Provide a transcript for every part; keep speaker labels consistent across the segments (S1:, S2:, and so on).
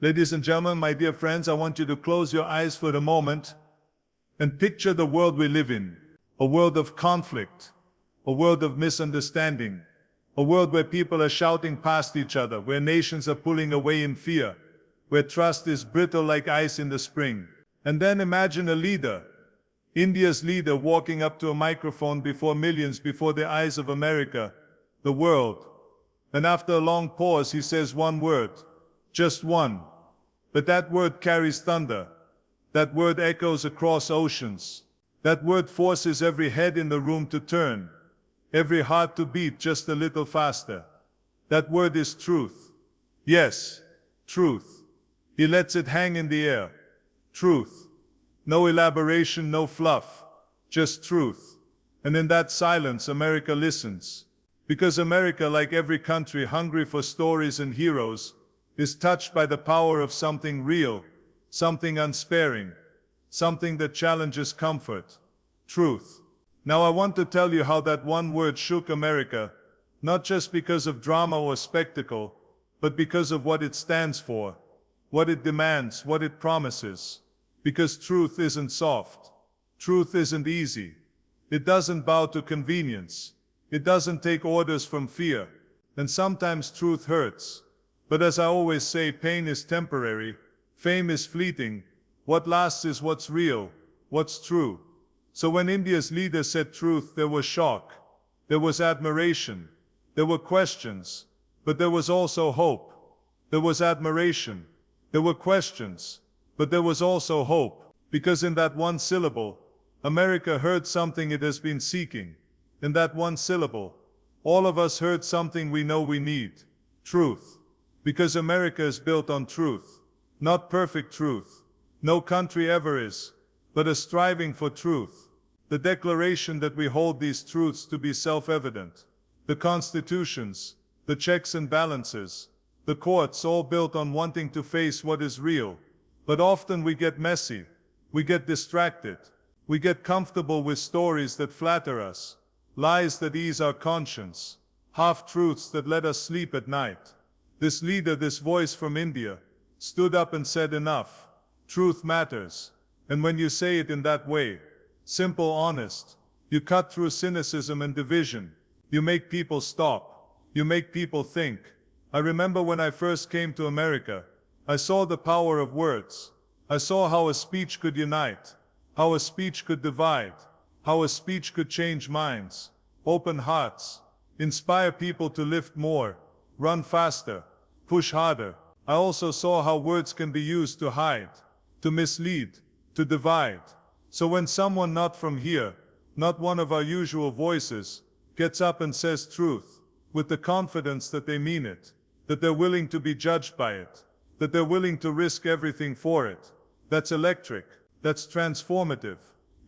S1: Ladies and gentlemen, my dear friends, I want you to close your eyes for the moment and picture the world we live in. A world of conflict, a world of misunderstanding, a world where people are shouting past each other, where nations are pulling away in fear, where trust is brittle like ice in the spring. And then imagine a leader, India's leader, walking up to a microphone before millions, before the eyes of America, the world. And after a long pause, he says one word, just one. But that word carries thunder. That word echoes across oceans. That word forces every head in the room to turn, every heart to beat just a little faster. That word is truth. Yes, truth. He lets it hang in the air. Truth. No elaboration, no fluff. Just truth. And in that silence, America listens. Because America, like every country hungry for stories and heroes, is touched by the power of something real, something unsparing, something that challenges comfort. Truth. Now I want to tell you how that one word shook America, not just because of drama or spectacle, but because of what it stands for, what it demands, what it promises. Because truth isn't soft. Truth isn't easy. It doesn't bow to convenience. It doesn't take orders from fear. And sometimes truth hurts. But as I always say, pain is temporary, fame is fleeting. What lasts is what's real, what's true. So when India's leader said truth, there was shock, there was admiration, there were questions, but there was also hope. There was admiration, there were questions, but there was also hope. Because in that one syllable, America heard something it has been seeking. In that one syllable, all of us heard something we know we need. Truth. Because America is built on truth. Not perfect truth. No country ever is. But a striving for truth. The declaration that we hold these truths to be self-evident. The constitutions, the checks and balances, the courts, all built on wanting to face what is real. But often we get messy. We get distracted. We get comfortable with stories that flatter us. Lies that ease our conscience. Half-truths that let us sleep at night. This leader, this voice from India, stood up and said enough. Truth matters. And when you say it in that way, simple, honest, you cut through cynicism and division. You make people stop. You make people think. I remember when I first came to America, I saw the power of words. I saw how a speech could unite, how a speech could divide, how a speech could change minds, open hearts, inspire people to lift more, run faster, push harder. I also saw how words can be used to hide, to mislead, to divide. So when someone not from here, not one of our usual voices, gets up and says truth, with the confidence that they mean it, that they're willing to be judged by it, that they're willing to risk everything for it, that's electric, that's transformative.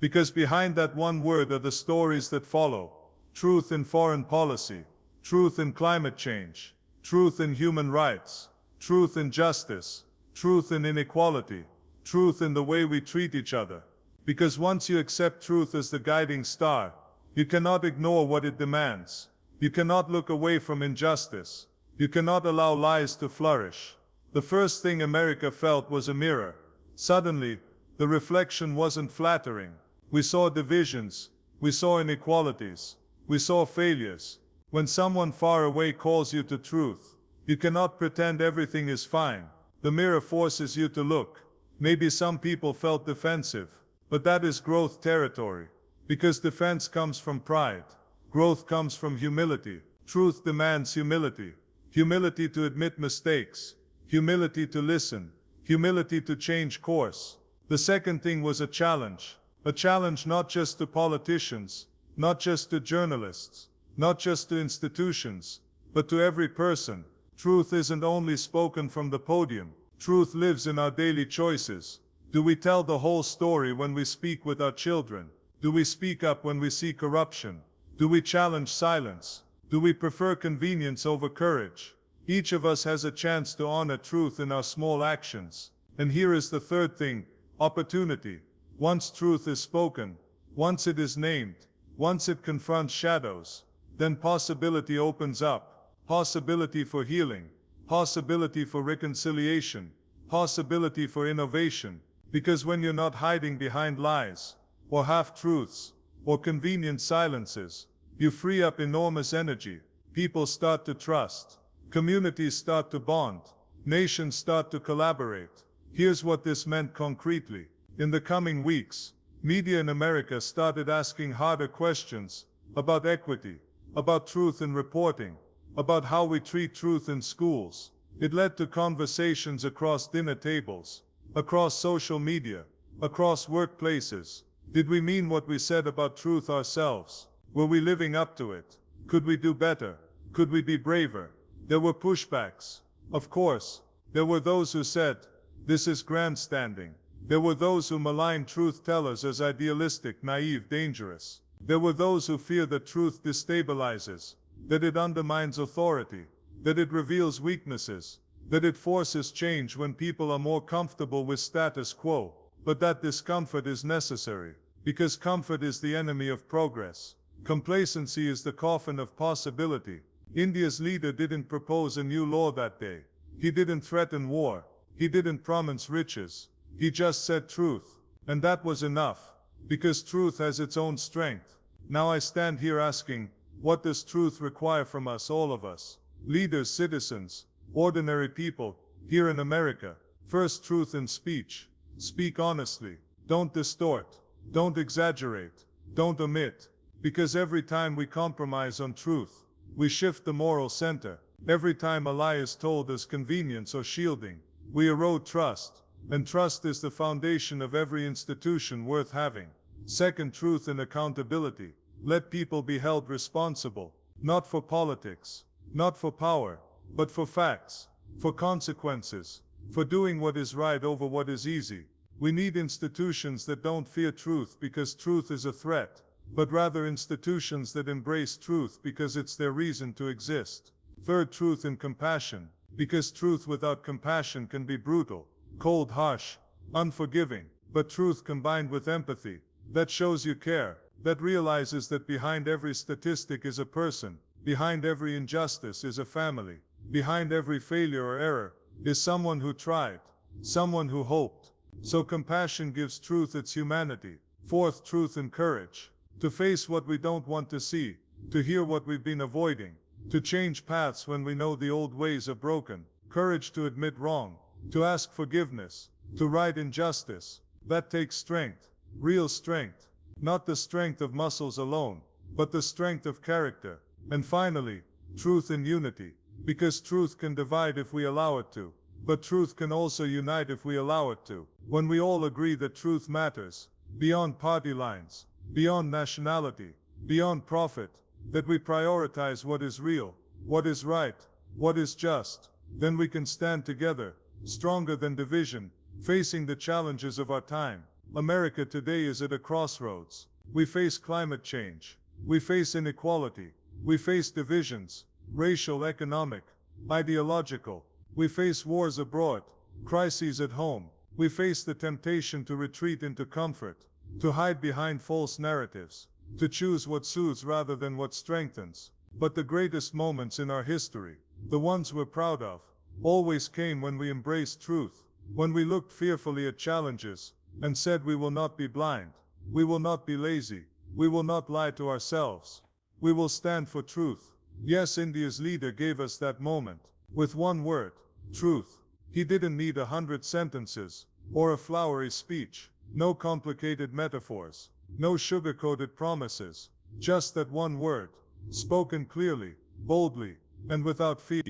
S1: Because behind that one word are the stories that follow. Truth in foreign policy, truth in climate change, truth in human rights, truth in justice, truth in inequality, truth in the way we treat each other. Because once you accept truth as the guiding star, you cannot ignore what it demands. You cannot look away from injustice. You cannot allow lies to flourish. The first thing America felt was a mirror. Suddenly, the reflection wasn't flattering. We saw divisions. We saw inequalities. We saw failures. When someone far away calls you to truth, you cannot pretend everything is fine. The mirror forces you to look. Maybe some people felt defensive, but that is growth territory. Because defense comes from pride. Growth comes from humility. Truth demands humility. Humility to admit mistakes. Humility to listen. Humility to change course. The second thing was a challenge. A challenge not just to politicians, not just to journalists, not just to institutions, but to every person. Truth isn't only spoken from the podium. Truth lives in our daily choices. Do we tell the whole story when we speak with our children? Do we speak up when we see corruption? Do we challenge silence? Do we prefer convenience over courage? Each of us has a chance to honor truth in our small actions. And here is the third thing, opportunity. Once truth is spoken, once it is named, once it confronts shadows, then possibility opens up. Possibility for healing, possibility for reconciliation, possibility for innovation, because when you're not hiding behind lies, or half-truths, or convenient silences, you free up enormous energy. People start to trust. Communities start to bond. Nations start to collaborate. Here's what this meant concretely. In the coming weeks, media in America started asking harder questions about equity, about truth in reporting, about how we treat truth in schools. It led to conversations across dinner tables, across social media, across workplaces. Did we mean what we said about truth ourselves? Were we living up to it? Could we do better? Could we be braver? There were pushbacks. Of course, there were those who said, "This is grandstanding." There were those who maligned truth-tellers as idealistic, naive, dangerous. There were those who fear that truth destabilizes, that it undermines authority, that it reveals weaknesses, that it forces change when people are more comfortable with status quo. But that discomfort is necessary, because comfort is the enemy of progress. Complacency is the coffin of possibility. India's leader didn't propose a new law that day. He didn't threaten war. He didn't promise riches. He just said truth. And that was enough, because truth has its own strength. Now I stand here asking, what does truth require from us, all of us? Leaders, citizens, ordinary people, here in America. First, truth in speech. Speak honestly. Don't distort. Don't exaggerate. Don't omit. Because every time we compromise on truth, we shift the moral center. Every time a lie is told as convenience or shielding, we erode trust. And trust is the foundation of every institution worth having. Second, truth and accountability. Let people be held responsible, not for politics, not for power, but for facts, for consequences, for doing what is right over what is easy. We need institutions that don't fear truth because truth is a threat, but rather institutions that embrace truth because it's their reason to exist. Third, truth and compassion, because truth without compassion can be brutal, cold, harsh, unforgiving. But truth combined with empathy, that shows you care, that realizes that behind every statistic is a person, behind every injustice is a family, behind every failure or error is someone who tried, someone who hoped. So compassion gives truth its humanity. Fourth, truth and courage, to face what we don't want to see, to hear what we've been avoiding, to change paths when we know the old ways are broken. Courage to admit wrong, to ask forgiveness, to right injustice. That takes strength, real strength, not the strength of muscles alone, but the strength of character. And finally, truth and unity, because truth can divide if we allow it to, but truth can also unite if we allow it to. When we all agree that truth matters, beyond party lines, beyond nationality, beyond profit, that we prioritize what is real, what is right, what is just, then we can stand together, stronger than division, facing the challenges of our time. America today is at a crossroads. We face climate change. We face inequality. We face divisions, racial, economic, ideological. We face wars abroad, crises at home. We face the temptation to retreat into comfort, to hide behind false narratives, to choose what soothes rather than what strengthens. But the greatest moments in our history, the ones we're proud of, always came when we embraced truth, when we looked fearfully at challenges and said we will not be blind, we will not be lazy, we will not lie to ourselves, we will stand for truth. Yes, India's leader gave us that moment, with one word, truth. He didn't need 100 sentences, or a flowery speech, no complicated metaphors, no sugar-coated promises, just that one word, spoken clearly, boldly, and without fear,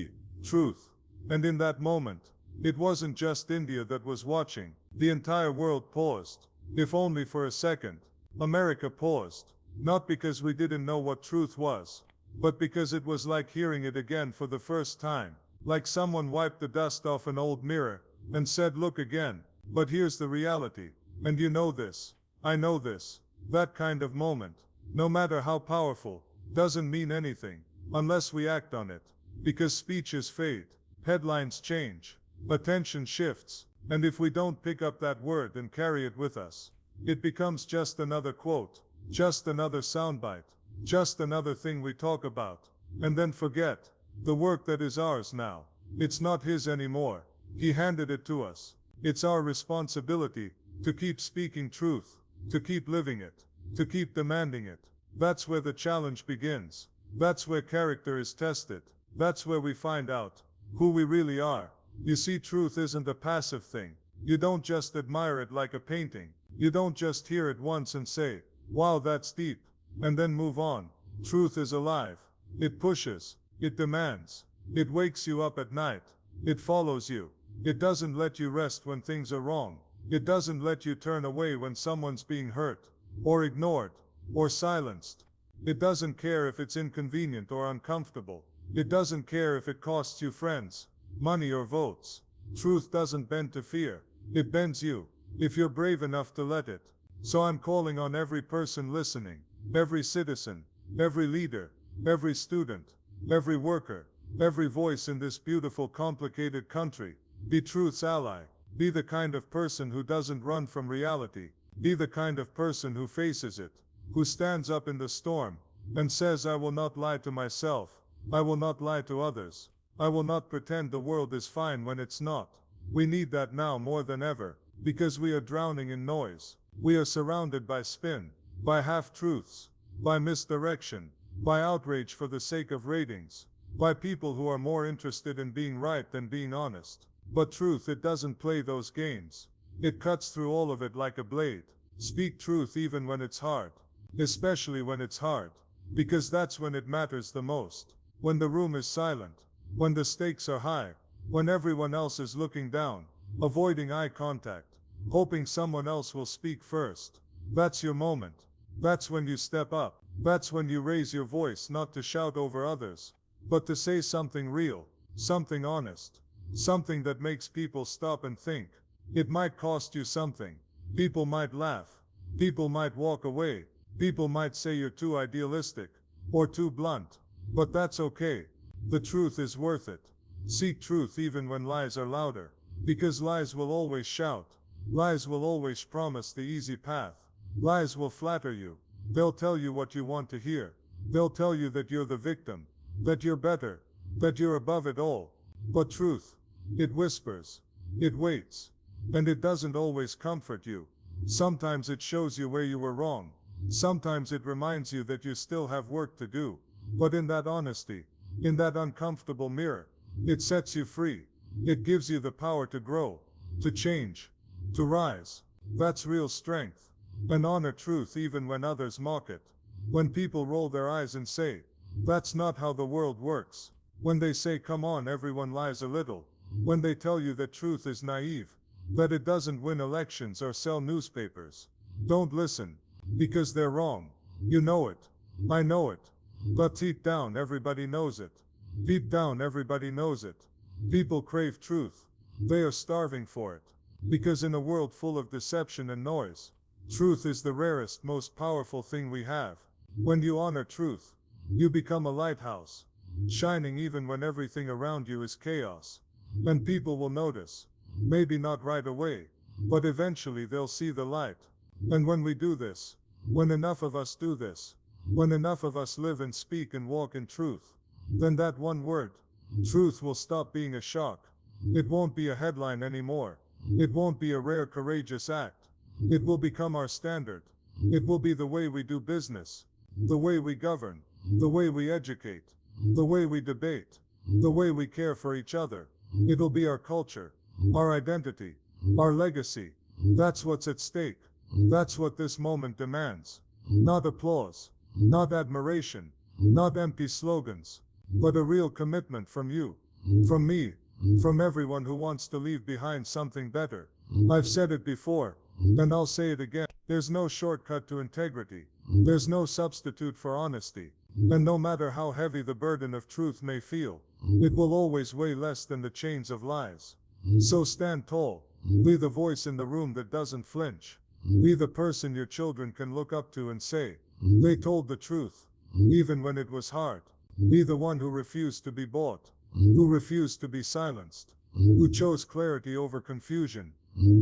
S1: truth. And in that moment, it wasn't just India that was watching, the entire world paused, if only for a second. America paused, not because we didn't know what truth was, but because it was like hearing it again for the first time, like someone wiped the dust off an old mirror and said, look again. But here's the reality, and you know this, I know this. That kind of moment, no matter how powerful, doesn't mean anything unless we act on it, because speeches fade, headlines change, attention shifts, and if we don't pick up that word and carry it with us, it becomes just another quote, just another soundbite, just another thing we talk about, and then forget. The work that is ours now, it's not his anymore, He handed it to us. It's our responsibility to keep speaking truth, to keep living it, to keep demanding it. That's where the challenge begins. That's where character is tested. That's where we find out who we really are. You see, truth isn't a passive thing. You don't just admire it like a painting. You don't just hear it once and say, wow, that's deep, and then move on. Truth is alive. It pushes. It demands. It wakes you up at night. It follows you. It doesn't let you rest when things are wrong. It doesn't let you turn away when someone's being hurt, or ignored, or silenced. It doesn't care if it's inconvenient or uncomfortable. It doesn't care if it costs you friends, money or votes. Truth doesn't bend to fear. It bends you, if you're brave enough to let it. So I'm calling on every person listening, every citizen, every leader, every student, every worker, every voice in this beautiful, complicated country. Be truth's ally. Be the kind of person who doesn't run from reality. Be the kind of person who faces it, who stands up in the storm and says, I will not lie to myself. I will not lie to others. I will not pretend the world is fine when it's not. We need that now more than ever, because we are drowning in noise. We are surrounded by spin, by half-truths, by misdirection, by outrage for the sake of ratings, by people who are more interested in being right than being honest. But truth, it doesn't play those games. It cuts through all of it like a blade. Speak truth even when it's hard, especially when it's hard, because that's when it matters the most. When the room is silent, when the stakes are high, when everyone else is looking down, avoiding eye contact, hoping someone else will speak first. That's your moment. That's when you step up. That's when you raise your voice, not to shout over others, but to say something real, something honest, something that makes people stop and think. It might cost you something. People might laugh. People might walk away. People might say you're too idealistic or too blunt. But that's okay. The truth is worth it. Seek truth even when lies are louder. Because lies will always shout. Lies will always promise the easy path. Lies will flatter you. They'll tell you what you want to hear. They'll tell you that you're the victim, that you're better, that you're above it all. But truth, it whispers, it waits, and it doesn't always comfort you. Sometimes it shows you where you were wrong. Sometimes it reminds you that you still have work to do. But in that honesty, in that uncomfortable mirror, it sets you free. It gives you the power to grow, to change, to rise. That's real strength. And honor truth even when others mock it. When people roll their eyes and say, that's not how the world works. When they say, come on, everyone lies a little. When they tell you that truth is naive, that it doesn't win elections or sell newspapers. Don't listen, because they're wrong. You know it. I know it. But deep down everybody knows it. Deep down everybody knows it. People crave truth. They are starving for it. Because in a world full of deception and noise, truth is the rarest, most powerful thing we have. When you honor truth, you become a lighthouse, shining even when everything around you is chaos. And people will notice. Maybe not right away, but eventually they'll see the light. And when we do this, when enough of us do this, when enough of us live and speak and walk in truth, then that one word, truth, will stop being a shock. It won't be a headline anymore. It won't be a rare, courageous act. It will become our standard. It will be the way we do business, the way we govern, the way we educate, the way we debate, the way we care for each other. It'll be our culture, our identity, our legacy. That's what's at stake. That's what this moment demands. Not applause, not admiration, not empty slogans, but a real commitment from you, from me, from everyone who wants to leave behind something better. I've said it before, and I'll say it again. There's no shortcut to integrity. There's no substitute for honesty. And no matter how heavy the burden of truth may feel, it will always weigh less than the chains of lies. So stand tall. Be the voice in the room that doesn't flinch. Be the person your children can look up to and say, they told the truth, even when it was hard. Be the one who refused to be bought, who refused to be silenced, who chose clarity over confusion,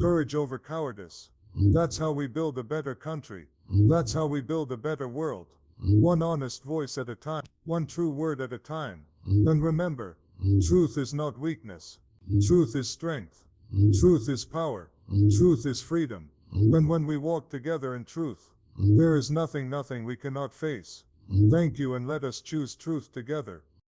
S1: courage over cowardice. That's how we build a better country. That's how we build a better world. One honest voice at a time, one true word at a time. And remember, truth is not weakness. Truth is strength. Truth is power. Truth is freedom. When we walk together in truth, there is nothing we cannot face. Thank you, and let us choose truth together.